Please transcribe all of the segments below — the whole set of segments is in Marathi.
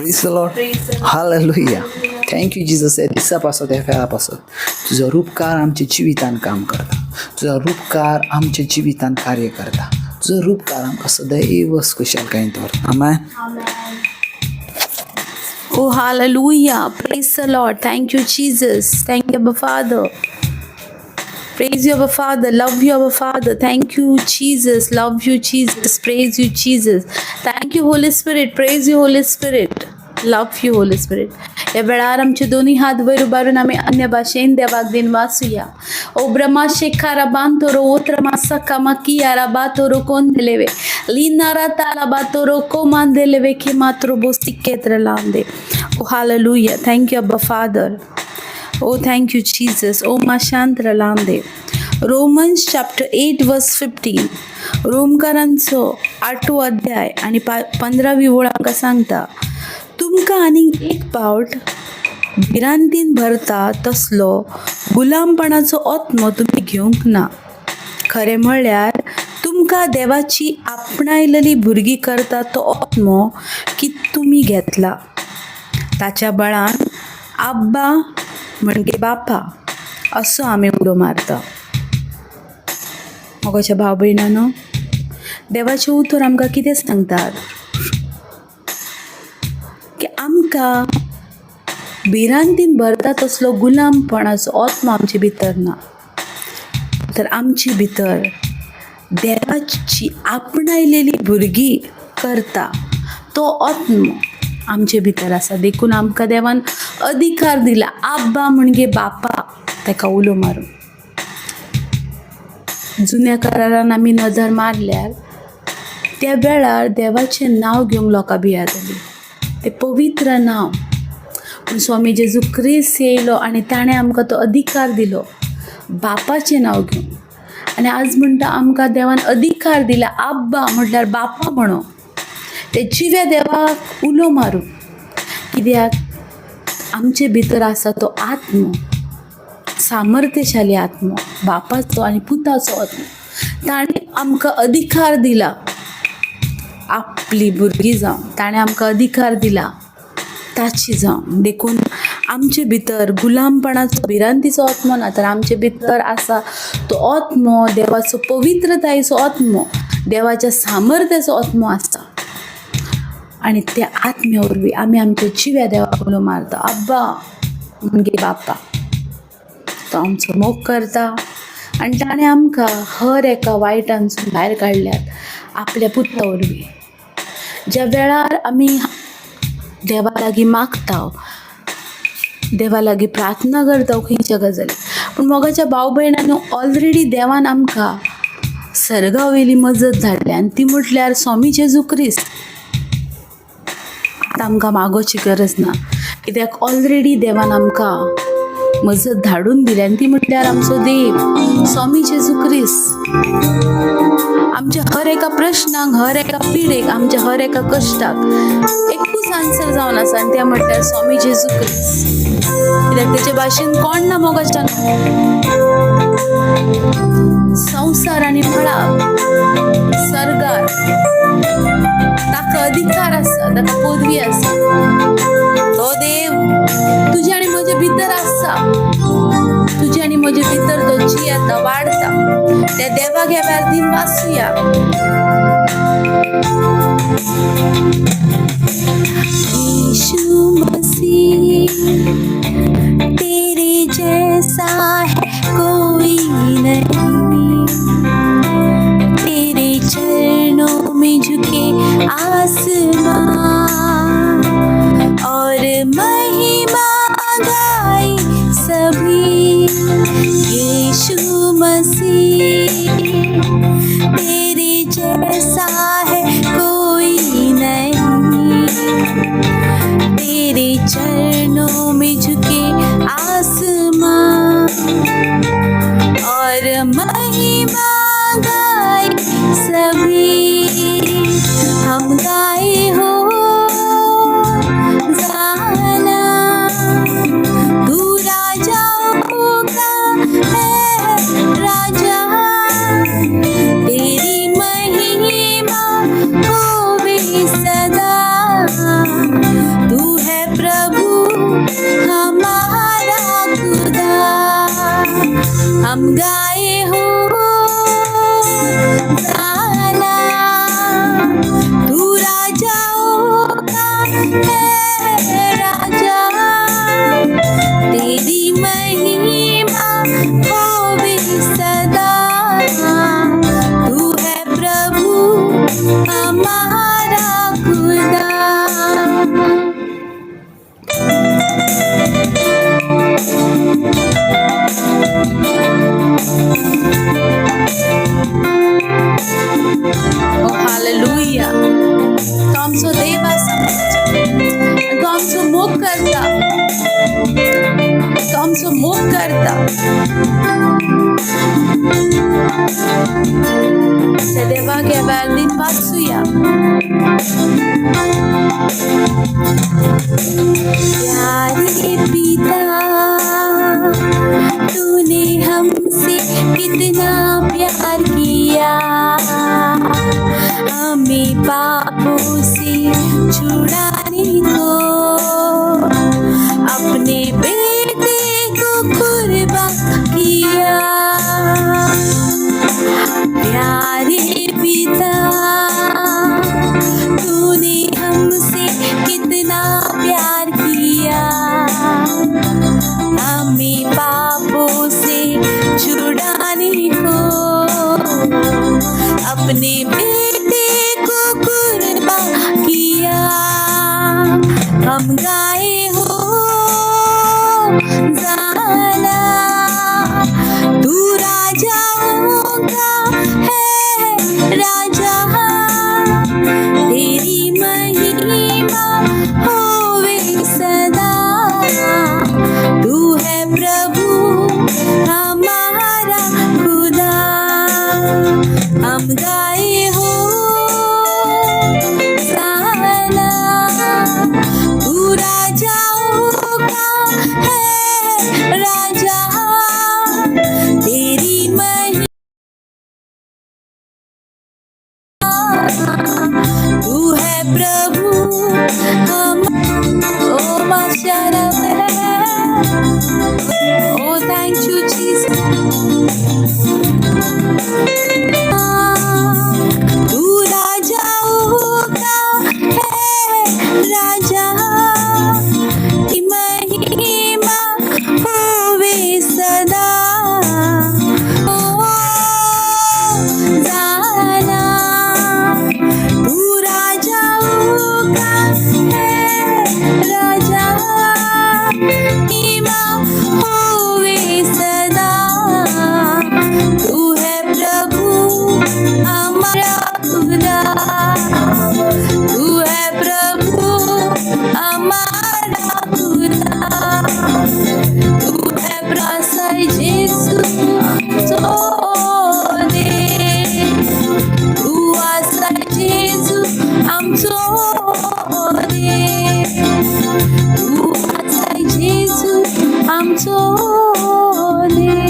Praise the Lord. Hallelujah. Thank you Jesus. या दिवसापासून त्या वेळापासून तुझा रूपकार आमच्या जीवितान काम करता, तुझा रूपकार आमच्या जीवितान कार्य करता, तुझा रूपकार आमकां सदैव कुशल काही दवरता. आमेन. Oh, hallelujah. Praise the Lord. Thank you, Jesus. Thank you, Abba Father. Praise you, Abba Father. Love you, Abba Father. Thank you, Jesus. Love you, Jesus. Praise you, Jesus. Thank you, Holy Spirit. Praise you, Holy Spirit. Love you, Holy Spirit. या वेळार आमचे दोन्ही हात वयर उबारून आम्ही अन्य भाषेन देवाक दिन वाचूया. ओ ब्रह्मा शेखारा बांतोरो ओत्रमा सकामा कियारा बातोरो कोण दिलेवे लीनारा ताला बातोरो को मान दिलेवे की मात्रो बोस्ती केत्र लांदे. ओ हालेलुया. थँक यू अब्बा फादर. ओ थँक यू जीसस. ओ मा शांत्र लांदे. रोमन्स चॅप्टर 8 वर्स 15. रोमकारांचो 8वो अध्याय आणि 15वी ओळ आमकां सांगता, तुमकां आनीक एक पावट भिरांतीन भरता तसलो गुलामपणाचो आत्मो तुमी घेवंक ना. खरें म्हणल्यार तुमकां देवाची आपणायलेली भुरगीं करता तो आत्मो की तुमी घेतला. ताच्या बळान आब्बा म्हणजे बापा असो आमी उडो मारता. मोगाच्या भाव भयणांनो, देवाचें उतर आमकां कितें सांगतात की आमकां भिरांतीन भरता तसलो गुलामपणाचो आत्मो आमचे भितर ना, तर आमची भितर देवाची आपणायलेली भुरगीं करता तो आत्मो आमचे भितर आसा. देखून आमकां देवान अधिकार दिला आब्बा म्हणजे बापा ताका उलो मारून. जुन्या करारान आमी नजर मारल्यार त्या वेळार देवाचें नांव घेवंक लोकां भियातालीं. ते पवित्र नांव. पूण स्वामी जेजू क्रिस्त येयलो आनी ताणें आमकां तो अधिकार दिलो बापाचें नांव घेवन. आनी आज म्हणटा आमकां देवान अधिकार दिला आब्बा म्हटल्यार बापा म्हणो. ते जिव्या देवाक उलो मारूं. कित्याक आमचे भितर आसा तो आत्मो, सामर्थ्यशाली आत्मो, बापाचो आनी पुताचो आत्मो. ताणें आमकां अधिकार दिला आपली भुरगीं जावं. ताणें आमकां अधिकार दिला ताची जावं. देखून आमचे भितर गुलामपणाचो भिरांतीचो आत्मो ना, तर आमचे भितर आसा तो आत्मो देवाचो पवित्रतायेचो आत्मो, देवाच्या सामर्थ्याचो आत्मो आसा. आनी त्या आत्म्या वरवीं आमी आमच्या जिव्या देवाक उलो मारता आब्बा म्हणजे बापा. तो आमचो मोग करता आनी ताणें आमकां हर एका वायटांसून भायर काडल्यात आपल्या पुता वरवीं. ज्या वेळार आमी देवा लागीं मागता, देवा लागीं प्रार्थना करता खंयच्या गजाली, पूण मोगाच्या भाव भयणांनो, ऑलरेडी देवान आमकां सर्गा वयली मजत धाडल्या आनी ती म्हटल्यार स्वामी जेजू क्रिस्त. आतां आमकां मागोवची गरज ना, कित्याक ऑलरेडी देवान आमकां मजत धाडून दिली आनी ती म्हटल्यार आमचो देव स्वामी जेजू क्रिस्त. आमच्या हर एका प्रश्नाक, हर एका पिडेक, आमच्या हर एका कश्टाक एकूच आन्सर जावन आसा आनी तें म्हटल्यार स्वामी जेजू क्रिस्त. कित्याक तेचे भाशेन कोण ना मोगाच्यान. संवसार आनी मळार, सर्गार ताका अधिकार आसा, ताका पदवी आसा. तो देव तुजे आनी म्हजे भितर आसा. तुजे आनी म्हजे भितर तो जियेता, वाडता. त्या देवाक ह्या वेळार दिन वाचूया. यीशु मसीह तेरे जैसा है कोई नहीं, तेरे चरणों में झुके आसमां और महिमा गाए सभी. यीशु मसीह तेरे जैसा है कोई नहीं, तेरे चरणों में झुके आसमां और महिमा गाए सभी. हम गाए हो गाना, तू राजाओं का है राजा, तेरी महिमा होवे सदा. तू मूव करता. देवाच्या वेळेत वाचूया. प्यारे पिता, तूने हमसे कितना प्यार किया, हमें पापों से छुड़ाने को अपने बेटे को कुर्बान किया. प्यारे पिता, तूने हमसे कितना प्यार किया, हमें पापों से छुड़ाने को अपने बेटे को कुर्बान किया. हम गाए हो जाना, तू राजाओं का है राजा, तेरी महिमा होवे सदा. तू है प्रभु हमारा खुदा. हम गाए हो जाना, तू राजाओं का है राजा, तेरी महिमा तू है प्रभु हम. ओ माशरम है. ओ थैंक यू जीसस. तू राजाओं का है राजा, की महिमा होवे सदा. ओ जाना, तू राजाओं का है राजा, महिमा होवे सदा. तू है प्रभु हमारा खुदा. तू है प्रभु हमारा खुदा. तू है प्रसर यीशु तो दे. तू आसर यीशु हम तो दे. तू आसर यीशु हम तो दे.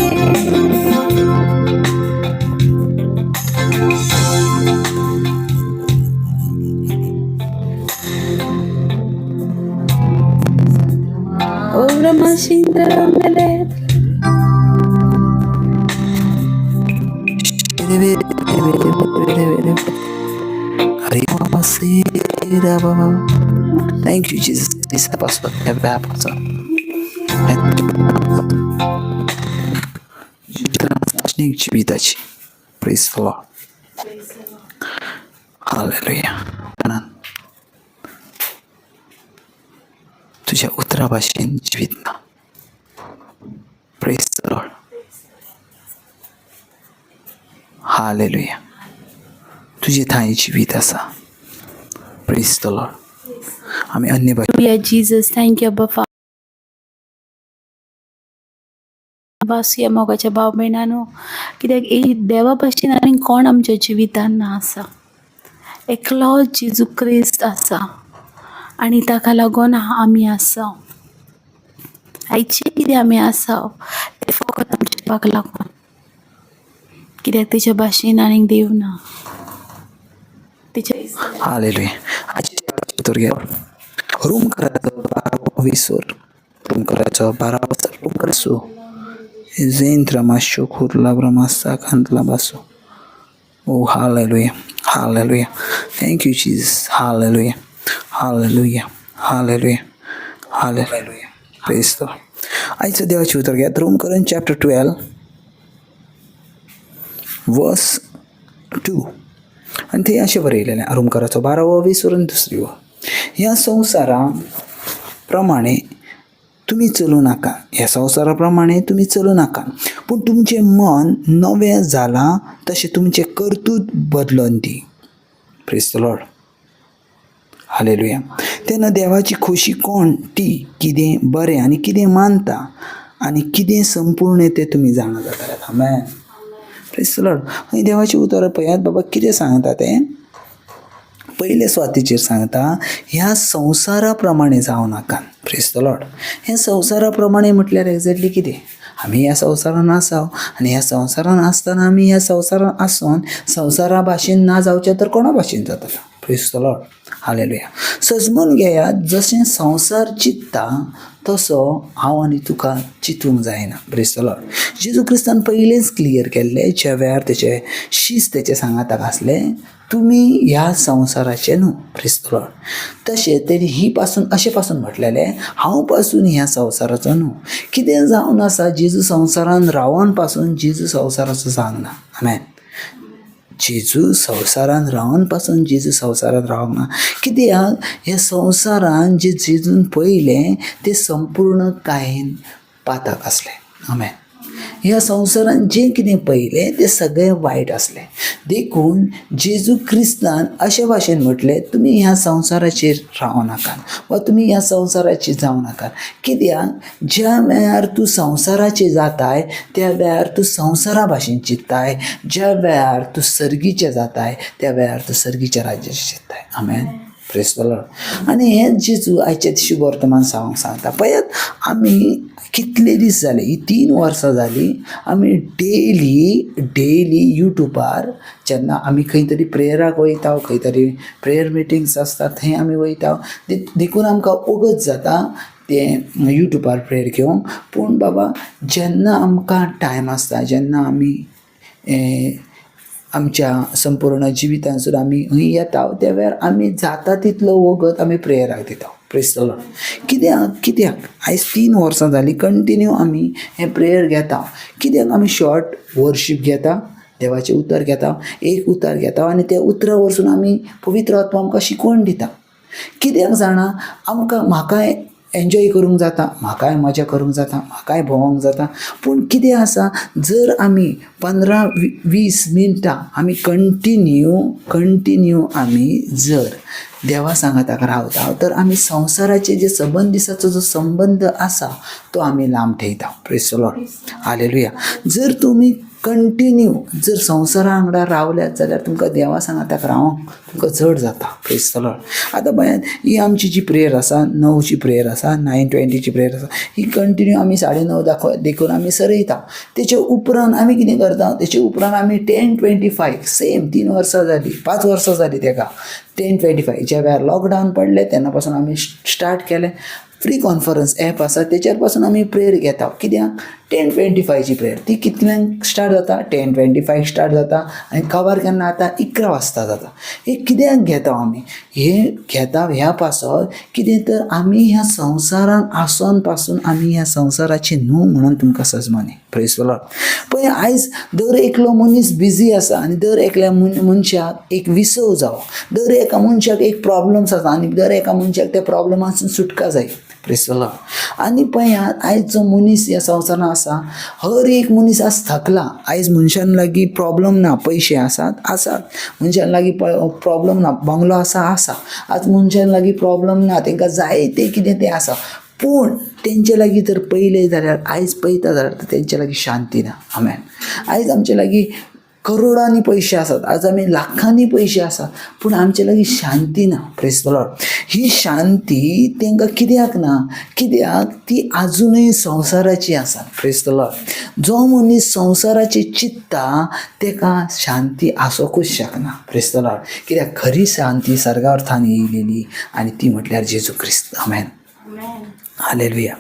Oh, Ramashindra Mele. Thank you, Jesus. This apostle, every apostle. जीविताची. Praise the Lord. Hallelujah. तुझ्या उतरा भाषेन जीवित ना. Praise the Lord. Hallelujah. तुझे थाई जीवित असा. Praise the Lord. आम्ही अन्य भाषा. Hallelujah, Jesus. Thank you, Abba Father. वासूया मोगाच्या भाव भयणानो, कित्याक देवा भाशेन आनी कोण आमच्या जिवितान ना आसा. एकलो जेजू क्रिस्त आसा आनी ताका लागून आमी आसा. आयचे कितें आमी आसा तें फकत आमच्या देवाक लागून, कित्याक तेच्या भाशेन आनीक देव ना. हालेलुया. रूम करायचो 12 रूम करायचो 12 रूम करायचो Zentra masho kurla bramasa kandla baso. Oh, hallelujah. Hallelujah. Thank you, Jesus. Hallelujah. Hallelujah. Hallelujah. Hallelujah. Praise the Lord. आजचं देवाचे उत्तर घ्या. रोमकरण चॅप्टर 12 वर्स 2 आणि ते असे बरयलेले आहे. रोमकराचो 12 20 वरून 2 ह्या संसाराप्रमाणे तुम्ही चलू नाका. ह्या संसाराप्रमाणे तुम्ही चलू नाका, पण तुमचे मन नवे जाला तसे तुमचे कर्तृत्व बदलून दी. Praise the Lord. हालेलुया. तेन्ना देवाची खोशी कोण ती कितें बरें आनी कितें मानता आनी कितें संपूर्ण तें तुमी जाणा जाताल्यात. आमेन. Praise the Lord. आनी देवाची उतरां पळयात बाबा कितें सांगता तें. पयले स्वातीचेर सांगता, ह्या संवसारा प्रमाणे जावं नाकात. Praise the Lord. हें संवसारा प्रमाणे म्हटल्यार एक्झॅक्टली कितें. आमी ह्या संवसारान आसाव आनी ह्या संवसारान आसतना आमी ह्या संवसारान आसून संवसारा भाशेन ना जावचें तर कोणा भाशेन जातलें. Praise the Lord. हालेलुया. सजमून घेयात, जशें संवसार चित्ता तसो हांव आनी तुका चिंतूंक जायना. Praise the Lord. जेजू क्रिस्तान पयलेंच क्लियर केल्लें, ज्या वेळार तेचे शीस तेच्या सांगाताक आसलें, तुमी ह्या संवसाराचे न्हू. Praise the Lord. तशें तेणी ही पासून अशें पासून म्हटलेलें, हांव पासून ह्या संवसाराचो न्हू. कितें जावन आसा, जेजू संवसारान रावन पासून जेजू संवसाराचो जावंक ना. आमेन. जेजू संवसारान रावन पासून जेजू संवसारान रावंक ना. कित्याक ह्या संवसारान जे जेजून पयलें तें संपूर्ण कायन पाताक आसलें. आमेन. ह्या संवसारान जें कितें पयलें तें सगळें वायट आसलें. देखून जेजू क्रिस्तान अशे भाशेन म्हटलें, तुमी ह्या संवसाराचेर रावं नाकात वा तुमी ह्या संवसाराचेर जावं नाकात. कित्याक ज्या वेळार तूं संवसाराचेर जाताय त्या वेळार तूं संवसारा भाशेन चिंत्ताय. ज्या वेळार तूं सर्गीचें जाताय त्या वेळार तूं सर्गीच्या राज्याचेर चिंत्ताय. आमेन. Praise the Lord. आनी हें जेजू आयच्या दिशी वर्तमान सांगता. पळयात, आमी कितले दीस जाले, ही 3 वर्सां जालीं, आमी डेली यूट्यूबार जेन्ना आमी खंय तरी प्रेयराक वयता, खंय तरी प्रेयर मिटिंग्स आसता थंय आमी वयता. देखून आमकां ओगत जाता तें यूट्यूबार प्रेयर घेवंक. पूण बाबा, जेन्ना आमकां टायम आसता, जेन्ना आमी आमच्या संपूर्ण जिवितांसून आमी खंय येता, त्या वेळार आमी जाता तितलो वगत आमी प्रेयराक दिता. Praise the Lord. कित्याक आयज 3 वर्सां जालीं कंटिन्यू आमी हें प्रेयर घेता. कित्याक आमी शॉर्ट वर्शीप घेता, देवाचें उतर घेता, एक उतर घेता आनी त्या उतरा वरसून आमी पवित्र आत्मा आमकां शिकवण दिता. कित्याक जाणा, म्हाकाय एन्जॉय करूंक जाता, म्हाकाय मजा करूंक जाता, म्हाकाय भोंवंक जाता. पूण कितें आसा, जर आमी 15-20 मिनटां आमी कंटिन्यू आमी जर देवा सांगाताक रावता, तर आमी संवसाराचे जे संबंदिसाचो जो संबंध आसा तो आमी लांब ठेयता. Praise the Lord. हालेलुया. जर तुमी कंटिन्यू जर संवसारा वांगडा रावल्यात जाल्यार तुमकां देवा सांगाताक रावंक तुमकां जड जाता. Praise the Lord. आतां पळयात, ही आमची जी प्रेयर आसा, 9ची प्रेयर आसा, 9:20ची प्रेयर आसा, ही कंटिन्यू आमी 9:30 देखून आमी सरयता. तेचे उपरांत आमी कितें करता, तेचे उपरांत आमी 10:25 सेम 3 वर्सां जालीं, 5 वर्सां जालीं तेका. 10:25 ज्या वेळार लॉकडावन पडलें तेन्ना पासून आमी स्टार्ट केलें. फ्री कॉन्फरन्स ॲप आसा तेचेर पासून आमी प्रेयर घेता. कित्याक 10:25ची प्रेयर ती कितल्यांक स्टार्ट जाता, 10:25 स्टार्ट जाता आनी कवर केन्ना जाता, 11 वाजता जाता. हे कित्याक घेता आमी, हे घेता ह्या पासत कितें तर आमी ह्या संवसारान आसून पासून आमी ह्या संवसाराची न्हू म्हणून तुमकां सजमनी. Praise the Lord. पळय, आयज दर एकलो मनीस बिजी आसा आनी दर एकल्या मनशाक एक विसव जावो, दर एका मनशाक एक प्रॉब्लम्स आसा आनी दर एका मनशाक त्या प्रॉब्लमासून सुटका जाय. Praise the Lord. आनी पळयात, आयज जो मनीस ह्या संवसारान आसा, हर एक मनीस आज थकला. आयज मनशान लागीं प्रॉब्लम ना, पयशे आसात, मनशान लागीं प्रॉब्लम ना, बंगलो आसा. आज मनशान लागीं प्रॉब्लम ना, तांकां जाय तें कितें तें आसा. पूण तेंचे लागीं जर पयलें जाल्यार आयज पळयता जाल्यार तेंचे लागीं शांती ना. आमेन. आयज आमचे लागीं करोडांनी पयशे आसात, आज आमी लाखांनी पयशे आसात, पूण आमचे लागीं शांती ना. Praise the Lord. ही शांती तांकां कित्याक ना, कित्याक ती आजुनूय संवसाराची आसा. Praise the Lord. जो मनीस संवसाराची चित्ता ताका शांती आसोंकूच शकना. Praise the Lord. कित्याक खरी शांती सर्गार्थान येयलेली आनी ती म्हटल्यार जेजू ख्रिस्त. आमेन. हालेलुया.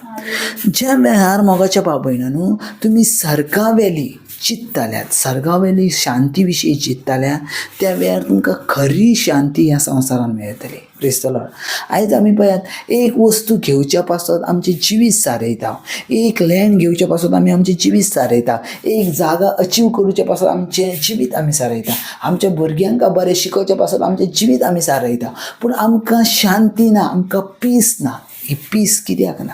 ज्या वेळार मोगाच्या भाव भयणांनो तुमी सर्गावेली चित्ताल्यात, सर्गावेली शांती विशीं चित्ताल्यात, त्या वेळार तुमकां खरी शांती ह्या संवसारान मेळटली. Praise the Lord. आयज आमी पळयात, एक वस्तू घेवच्या पासत आमचें जिवीत सारयता, एक लँड घेवच्या पासत आमी आमचें जिवीत सारयता, एक जागा अचीव करूच्या पासत आमचें जिवीत आमी सारयता, आमच्या भुरग्यांक बरें शिकोवच्या पासत आमचें जिवीत आमी सारयता. पूण आमकां शांती ना, आमकां पीस ना. ही पीस कित्याक ना,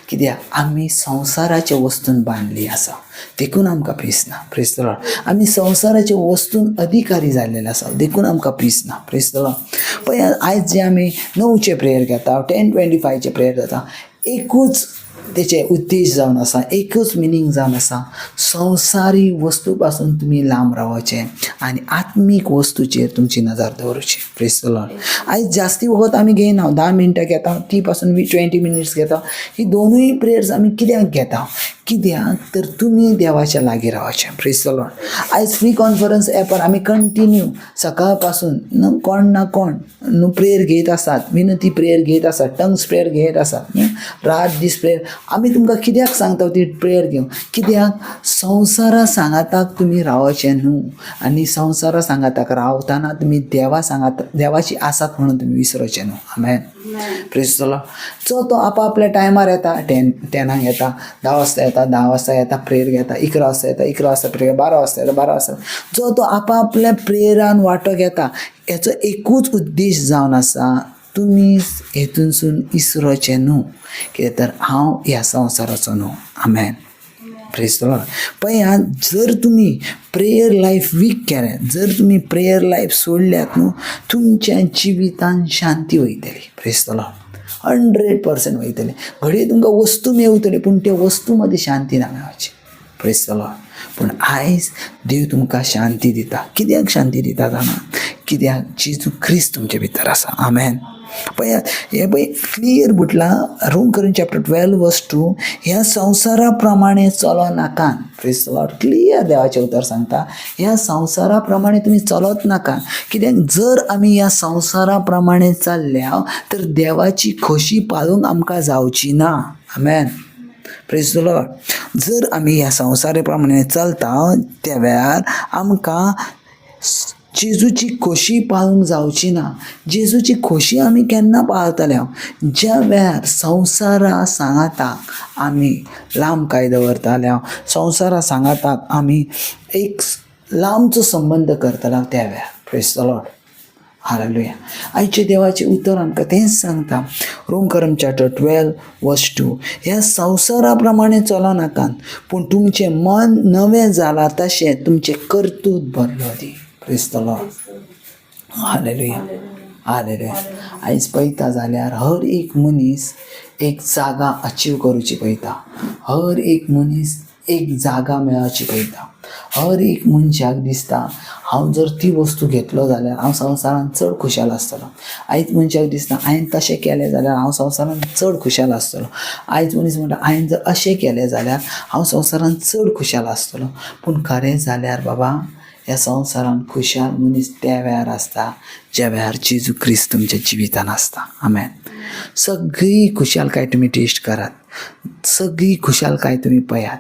कित्याक आमी संवसाराच्या वस्तून बांदली आसा, देखून आमकां पीस ना. Praise the Lord. आमी संवसाराच्या वस्तून अधिकारी जाल्लेले आसा, देखून आमकां पीस ना. Praise the Lord. पळय, आयज जे आमी 9चे प्रेयर घेता, 10:25चे प्रेयर जाता, एकूच तेचे उद्देश जावन आसा, एकूच मिनींग जावन आसा, संवसारी वस्तू पासून तुमी लांब रावचे आनी आत्मीक वस्तूचेर तुमची नजर दवरची. Praise the Lord. आयज जास्ती वगत आमी घेयना, 10 मिनटां घेता, ती पासून 20 मिनिट्स घेता. ही दोनूय प्रेयर्स आमी कित्याक घेता? कित्याक तर तुमी देवाच्या लागीं रावचे. Praise the Lord. आयज फ्री कॉन्फरन्स एपार आमी कंटिन्यू सकाळ पासून कोण ना कोण प्रेयर घेत आसात, विनती प्रेयर घेत आसात, टंग्स प्रेयर घेत आसात, रात दीस प्रेयर. आमी तुमकां कित्याक सांगता ती प्रेयर घेवं? कित्याक संवसारा सांगाताक तुमी रावचे न्हू, आनी संवसारा सांगाताक रावतना तुमी देवाची आसात म्हणून तुमी विसरचे न्हू. आमेन. Praise the Lord. जो तो आपापल्या टायमार येता, 10 येता, 10 वाजता येता, 10 वाजता येता, प्रेयर घेता, 11 वाजता येता, 11 वाजता प्रेयर, 12 वाजता येता, 12 वाजता. जो तो आपापल्या प्रेयरान वांटो घेता, हेचो एकूच उद्देश जावन आसा, तुमी हेतूनसून इसरोचे न्हू, कित्याक तर हांव ह्या संवसाराचो न्हू. आमेन. Praise the Lord. पळयात, जर तुमी प्रेयर लायफ वीक केलें, जर तुमी प्रेयर लायफ सोडल्यात न्हू, तुमच्या जिवितान शांती वयतली. Praise the Lord. 100% वयतली. घडये तुमकां वस्तू मेवतली, पूण त्या वस्तू मदीं शांती ना मेळची. Praise the Lord. पूण आयज देव तुमकां शांती दिता. कित्याक शांती दिता जाणा? कित्याक जेजू ख्रिस्त तुमचे भितर आसा. आमेन. पळयात, हे पळय क्लियर बुटला, रोम करून चॅप्टर 12 वर्स 2, ह्या संवसारा प्रमाणे चलो नाकान. Praise the Lord. क्लियर देवाचें उतर सांगता, ह्या संवसारा प्रमाणे तुमी चलत नाका. कित्याक जर आमी ह्या संवसारा प्रमाणे चल्ल्या तर देवाची खोशी पाळूंक आमकां जावची ना. आमेन. Praise the Lord. जर आमी ह्या संवसारा प्रमाणे चलता त्या वेळार आमकां जेजूची खोशी पाळूंक जावची ना. जेजूची खोशी आमी केन्ना पाळटले? ज्या वेळार संवसारा सांगाताक आमी लांब काय दवरताले, संवसारा सांगाताक आमी एक लांबचो संबंध करतलो त्या वेळार. Praise the Lord. हालेलुया. आयचे देवाचे उतर आमकां तेंच सांगता. रोम करम चॅप्टर 12 वर्स 2, ह्या संवसारा प्रमाणे चलो नाकात, पूण तुमचें मन नवें जालां तशें तुमचें कर्तूत बदलो दी. Praise the Lord. हालेलुया. हालेलुया. आयज पळयता जाल्यार हर एक मनीस एक जागा अचीव करूची पळयता. हर एक मनीस एक जागा मेळची पळयता. हर एक मनशाक दिसता हांव जर ती वस्तू घेतलो जाल्यार हांव संवसारान चड खुशाल आसतलो. आयज मनशाक दिसता हांवें तशें केलें जाल्यार हांव संवसारान चड खुशाल आसतलो. आयज मनीस म्हणटा हांवें जर अशें केलें जाल्यार हांव संवसारान चड खुशाल आसतलो. पूण खरें जाल्यार बाबा, ह्या संवसारान खुशाल मनीस त्या वेळार आसता ज्या वेळार जेजू ख्रिस्त तुमच्या जिवितान आसता. आमेन. सगळी खुशालकाय तुमी टेस्ट करात, सगळी खुशालकाय तुमी पळयात.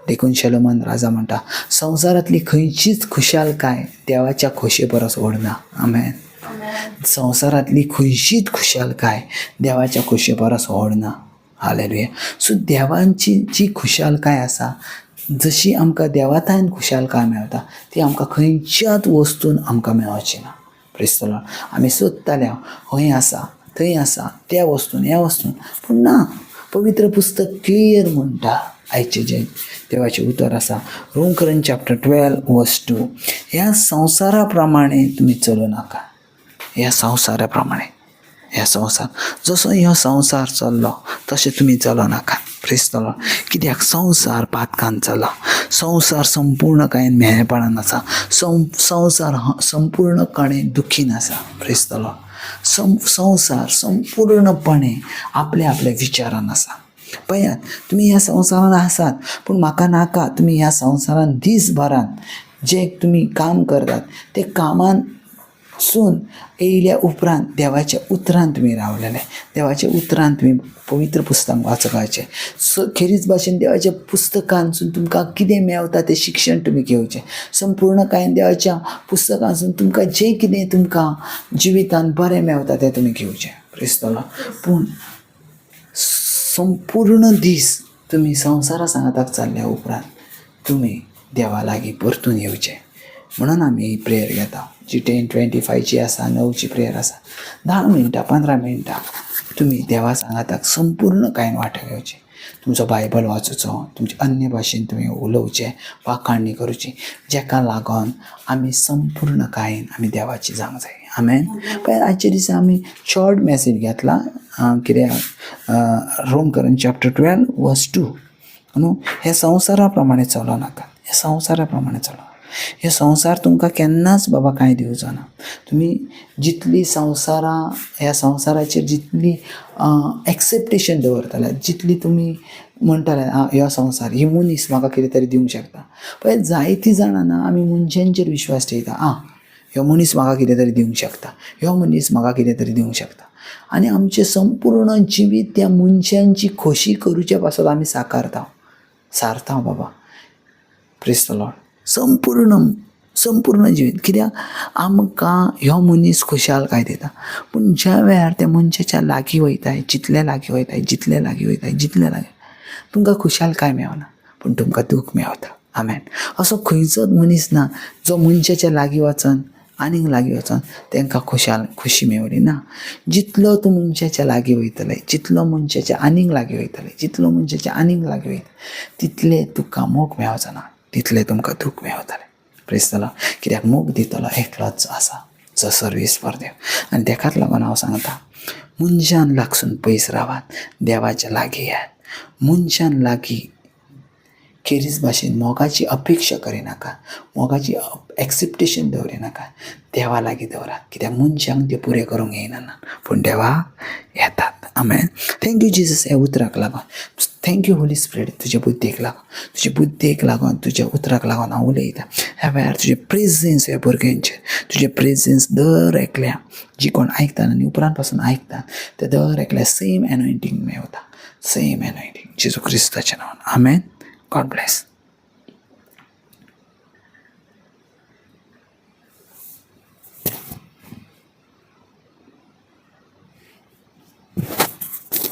देखून शलोमन राजा म्हणटा, संवसारांतली खंयचीच खुशालकाय देवाच्या खोशे परस व्हडना. आमेन. संवसारांतली खंयचीच खुशालकाय देवाच्या खोशे परस व्हडना. हालेलुया. सो देवांची जी खुशालकाय आसा, जशी आमकां देवातान खुशालकाय मेळटा, ती आमकां खंयच्याच वस्तून आमकां मेळची ना. Praise the Lord. आमी सोदताले खंय आसा, थंय आसा, त्या वस्तून ह्या वस्तून, पूण ना. पवित्र पुस्तक क्लियर म्हणटा, आयचे जे देवाचे उतर आसा, रोम करन चॅप्टर 12 वर्स 2, ह्या संवसारा प्रमाणे तुमी चलू नाका. ह्या संवसारा प्रमाणे, ह्या संवसार जसो ह्यो संवसार चल्लो तशें तुमी चलो नाका. Praise the Lord. कित्याक संवसार पातकान चला, संवसार संपूर्णकायेन मेळपणान आसा, संवसार संपूर्णपणे दुखीन आसा. Praise the Lord. संवसार संपूर्णपणे आपल्या विचारान आसा. पळयात, तुमी ह्या संवसारान आसात, पूण म्हाका नाका तुमी ह्या संवसारान दिसभरान जे तुमी काम करतात ते कामान सून येयल्या उपरांत देवाच्या उतरान तुमी रावलेले. देवाच्या उतरान तुमी पवित्र पुस्तक वाचपाचें. खेरीज भाशेन देवाच्या पुस्तकांसून तुमकां कितें मेळटा तें शिक्षण तुमी घेवचें. संपूर्णकायेन देवाच्या पुस्तकांसून तुमकां जें कितें तुमकां जिवितान बरें मेळटा तें तुमी घेवचें. Praise the Lord. पूण संपूर्ण दीस तुमी संवसारा सांगाताक चल्ल्या उपरांत तुमी देवा लागीं परतून येवचें. म्हणून आमी ही प्रेयर घेता, जी 10:25ची आसा, 9ची प्रेयर आसा. 10 मिनटां 15 मिनटां तुमी देवा सांगाताक संपूर्ण कांय वांटो घेवचें. तुमचो बायबल वाचूचो, तुमचे अन्य भाशेन तुमी उलोवचें, वाखाणणी करची, जेका लागोन आमी संपूर्णकायेन आमी देवाची जावंक जाय. आमेन. पळय आजच्या दिसा आमी शॉर्ट मॅसेज घेतला कित्याक रोमकरन चॅप्टर 12 वर्स 2 न्हू. हे संवसारा प्रमाणे चलो नाका, हे संवसारा प्रमाणे चलो. हे संवसार तुमकां केन्नाच बाबा कांय दिवचो ना. तुमी जितली ह्या संवसाराचेर जितली एक्सेप्टेशन दवरतले, जितली तुमी म्हणटले ह्यो संवसार, ही मनीस म्हाका कितें तरी दिवंक शकता. पळय जायतीं जाणां ना आमी मनशांचेर विश्वास ठेयता. ह्यो मनीस म्हाका कितें तरी दिवंक शकता, ह्यो मनीस म्हाका कितें तरी दिवंक शकता. आनी आमचें संपूर्ण जिवीत त्या मनशांची खोशी करूचे पासत आमी सारता बाबा. Praise the Lord. संपूर्ण जिवीत. कित्याक आमकां ह्यो मनीस खुशालकाय दिता, पूण ज्या वेळार त्या मनशाच्या लागीं वयताय, जितले लागीं वयताय तुमकां खुशालकाय मेळना, पूण तुमकां दूख मेळटा. आमेन. असो खंयचोच मनीस ना जो मनशाच्या लागीं वचन आनीक लागीं वचन तांकां खुशी मेळ्ळी ना. जितलो तूं मनशाच्या लागीं वयतले, जितलो मनशाच्या आनीक लागीं वयतले, तितले तुका मोग मेळचो ना, तितले तुमकां दूख मेळटलें. Praise the Lord. कित्याक मोग दितलो एकलोच आसा जो सर्वेस्पर देव. आनी तेकाच लागून हांव सांगता, मनशान लागसून पयस रावात, देवाच्या लागीं येयात. मनशान लागीं खेरीज भाशेन मोगाची अपेक्षा करिनाका, मोगाची एक्सेप्टेशन दवरिनाका. देवा लागीं दवरात, कित्याक मनशांक ते पुरे करूंक येयना, पूण देवाक येतात. आमेन. थँक्यू जिजस ह्या उतराक लागून. थँक्यू होली स्पिरीट तुज्या बुद्दीक लागून तुज्या उतराक लागून हांव उलयतां. ह्या वेळार तुजें प्रेझन्स ह्या भुरग्यांचेर, तुजें प्रेझन्स दर एकल्या जी कोण आयकतात आनी उपरांत पासून आयकतात ते दर एकल्या सेम एनॉयंटींग मेळटा, सेम एनॉयंटींग जेजू क्रिस्ताच्या नांवान. आमेन. God bless.